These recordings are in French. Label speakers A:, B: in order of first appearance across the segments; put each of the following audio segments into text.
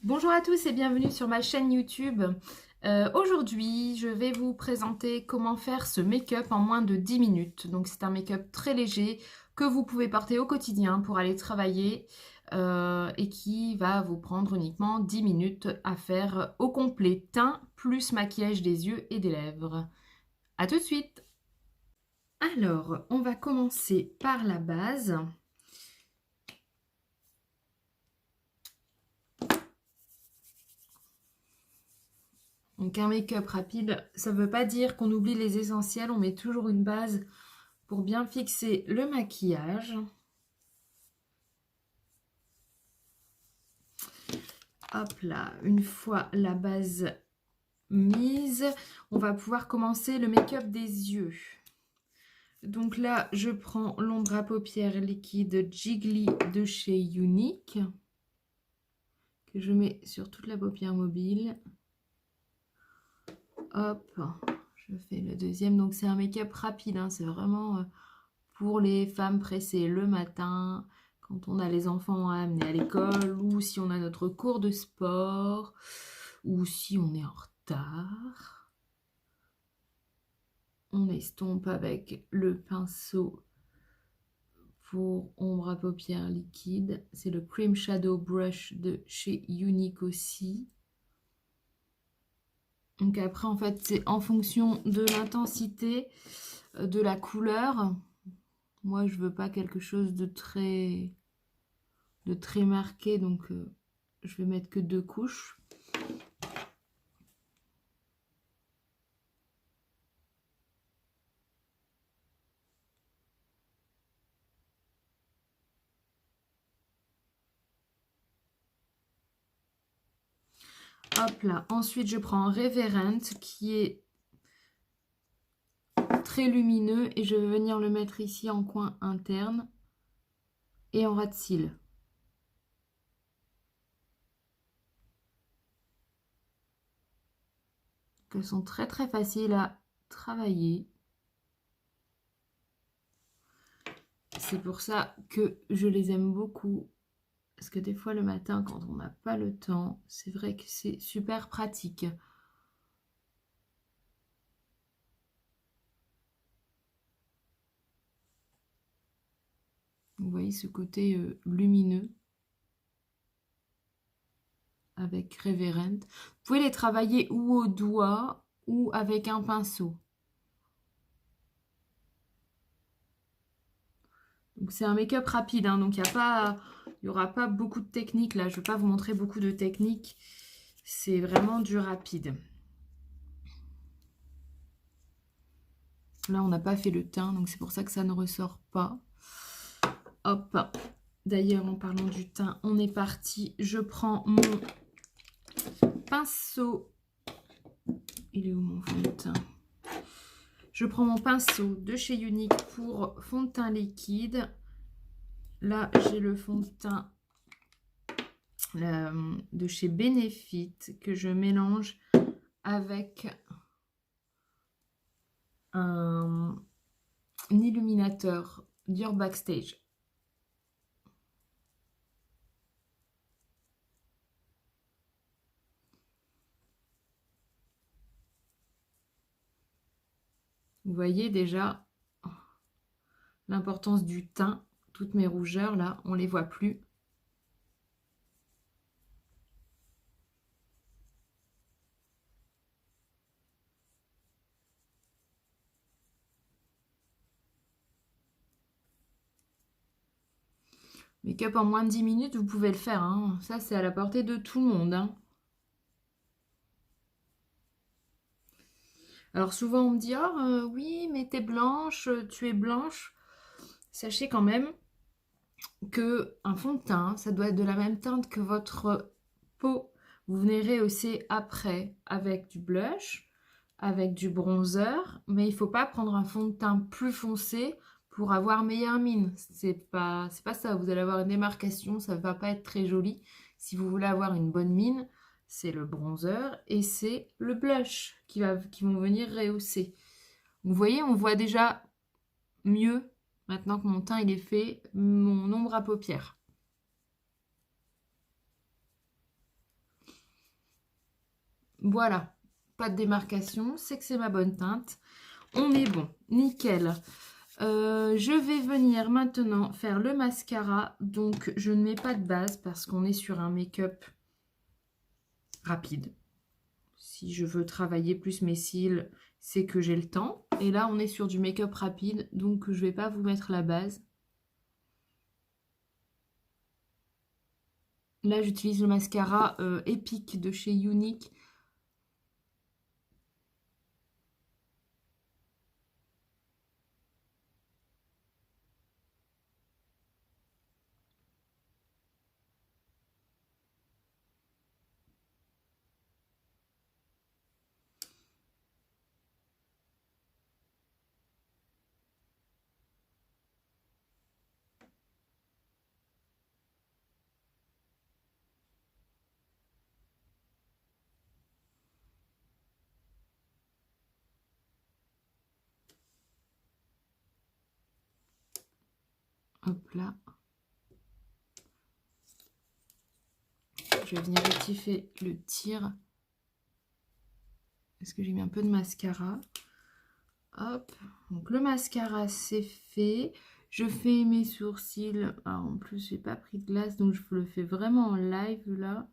A: Bonjour à tous et bienvenue sur ma chaîne YouTube. Aujourd'hui, je vais vous présenter comment faire ce make-up en moins de 10 minutes. Donc c'est un make-up très léger que vous pouvez porter au quotidien pour aller travailler et qui va vous prendre uniquement 10 minutes à faire au complet. Teint plus maquillage des yeux et des lèvres. A tout de suite! Alors, on va commencer par la base. Donc un make-up rapide, ça ne veut pas dire qu'on oublie les essentiels, on met toujours une base pour bien fixer le maquillage. Hop là, une fois la base mise, on va pouvoir commencer le make-up des yeux. Donc là, je prends l'ombre à paupières liquide Jiggly de chez Unique, que je mets sur toute la paupière mobile. Hop, je fais le deuxième. Donc c'est un make-up rapide, hein, c'est vraiment pour les femmes pressées le matin, quand on a les enfants à amener à l'école, ou si on a notre cours de sport, ou si on est en retard. On estompe avec le pinceau pour ombre à paupières liquide. C'est le Cream Shadow Brush de chez Unique aussi. Donc après, en fait, c'est en fonction de l'intensité, de la couleur. Moi, je veux pas quelque chose de très marqué, donc je vais mettre que 2 couches. Hop là, ensuite je prends Reverent qui est très lumineux et je vais venir le mettre ici en coin interne et en ras de cils. Elles sont très faciles à travailler. C'est pour ça que je les aime beaucoup. Parce que des fois le matin, quand on n'a pas le temps, c'est vrai que c'est super pratique. Vous voyez ce côté lumineux avec Reverent. Vous pouvez les travailler ou au doigt ou avec un pinceau. Donc c'est un make-up rapide, hein, donc il n'y aura pas beaucoup de techniques là. Je ne vais pas vous montrer beaucoup de techniques. C'est vraiment du rapide. Là, on n'a pas fait le teint, donc c'est pour ça que ça ne ressort pas. Hop. D'ailleurs, en parlant du teint, on est parti. Je prends mon pinceau. Il est où mon fond de teint? Je prends mon pinceau de chez Unique pour fond de teint liquide. Là, j'ai le fond de teint de chez Benefit que je mélange avec un illuminateur Dior Backstage. Vous voyez déjà l'importance du teint. Toutes mes rougeurs là, on les voit plus. Make-up en moins de 10 minutes, vous pouvez le faire, hein. Ça, c'est à la portée de tout le monde, hein. Alors souvent, on me dit « Oh, oui, mais t'es blanche, tu es blanche. » Sachez quand même qu'un fond de teint, ça doit être de la même teinte que votre peau. Vous venez rehausser après avec du blush, avec du bronzer, mais il ne faut pas prendre un fond de teint plus foncé pour avoir meilleure mine. C'est pas ça, vous allez avoir une démarcation, ça ne va pas être très joli. Si vous voulez avoir une bonne mine, c'est le bronzer et c'est le blush qui vont venir rehausser. Vous voyez, on voit déjà mieux maintenant que mon teint il est fait, mon ombre à paupières. Voilà, pas de démarcation, c'est que c'est ma bonne teinte. On est bon, nickel. Je vais venir maintenant faire le mascara. Donc, je ne mets pas de base parce qu'on est sur un make-up rapide. Si je veux travailler plus mes cils, c'est que j'ai le temps. Et là, on est sur du make-up rapide, donc je ne vais pas vous mettre la base. Là, j'utilise le mascara Epic de chez Younique. Hop là. Je vais venir rectifier le tir. Parce que j'ai mis un peu de mascara. Hop. Donc le mascara, c'est fait. Je fais mes sourcils. Ah, en plus, j'ai pas pris de glace, donc je le fais vraiment en live là.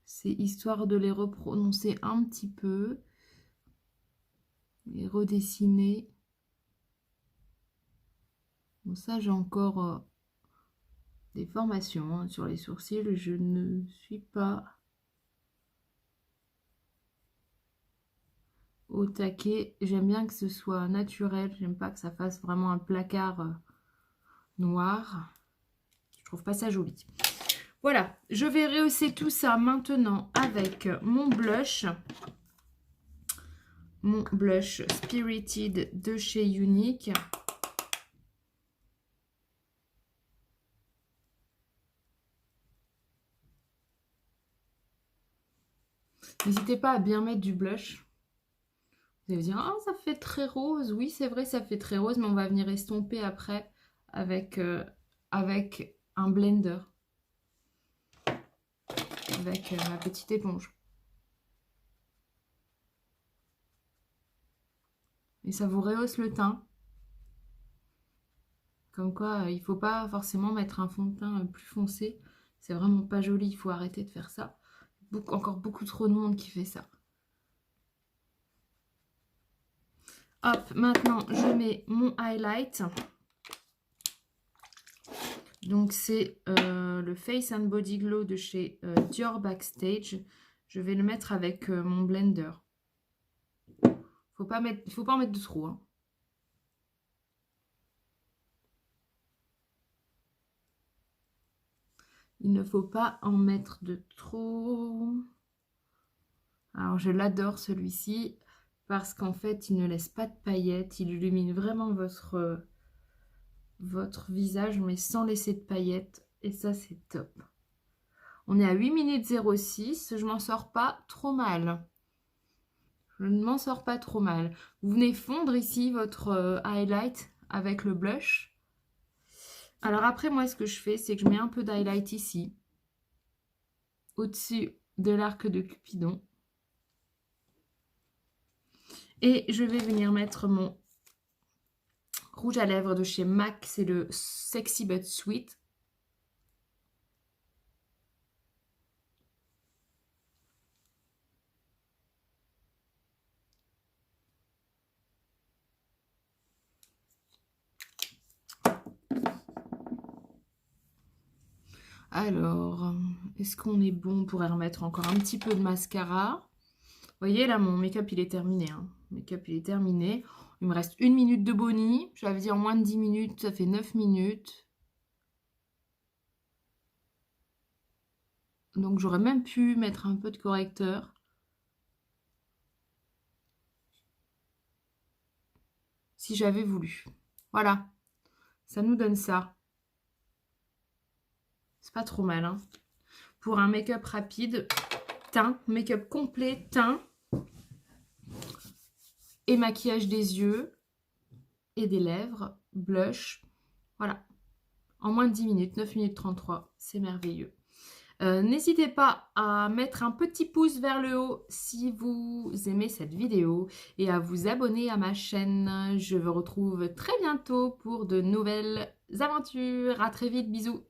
A: C'est histoire de les reprononcer un petit peu. Les redessiner. Bon, ça, j'ai encore des formations hein, sur les sourcils. Je ne suis pas au taquet. J'aime bien que ce soit naturel. J'aime pas que ça fasse vraiment un placard noir. Je trouve pas ça joli. Voilà, je vais rehausser tout ça maintenant avec mon blush. Mon blush Spirited de chez Younique. N'hésitez pas à bien mettre du blush. Vous allez dire, ah, ça fait très rose. Oui, c'est vrai, ça fait très rose, mais on va venir estomper après avec, avec un blender. Avec ma petite éponge. Et ça vous rehausse le teint. Comme quoi, il ne faut pas forcément mettre un fond de teint plus foncé. C'est vraiment pas joli, il faut arrêter de faire ça. Encore beaucoup trop de monde qui fait ça. Hop, maintenant je mets mon highlight. Donc c'est le Face and Body Glow de chez Dior Backstage. Je vais le mettre avec mon blender. Faut pas en mettre de trop. Hein. Il ne faut pas en mettre de trop. Alors je l'adore celui-ci parce qu'en fait il ne laisse pas de paillettes. Il illumine vraiment votre visage mais sans laisser de paillettes. Et ça c'est top. On est à 8 minutes 06. Je m'en sors pas trop mal. Je ne m'en sors pas trop mal. Vous venez fondre ici votre highlight avec le blush. Alors après, moi, ce que je fais, c'est que je mets un peu d'highlight ici, au-dessus de l'arc de Cupidon. Et je vais venir mettre mon rouge à lèvres de chez MAC. C'est le Sexy But Sweet. Alors, est-ce qu'on est bon? On pourrait remettre encore un petit peu de mascara. Vous voyez, là, mon make-up, il est terminé. Hein. Make-up, il est terminé. Il me reste 1 minute de boni. J'avais dit en moins de 10 minutes, ça fait 9 minutes. Donc, j'aurais même pu mettre un peu de correcteur. Si j'avais voulu. Voilà. Ça nous donne ça. C'est pas trop mal. Hein. Pour un make-up rapide, teint, make-up complet, teint et maquillage des yeux et des lèvres, blush. Voilà. En moins de 10 minutes, 9 minutes 33. C'est merveilleux. N'hésitez pas à mettre un petit pouce vers le haut si vous aimez cette vidéo et à vous abonner à ma chaîne. Je vous retrouve très bientôt pour de nouvelles aventures. À très vite, bisous.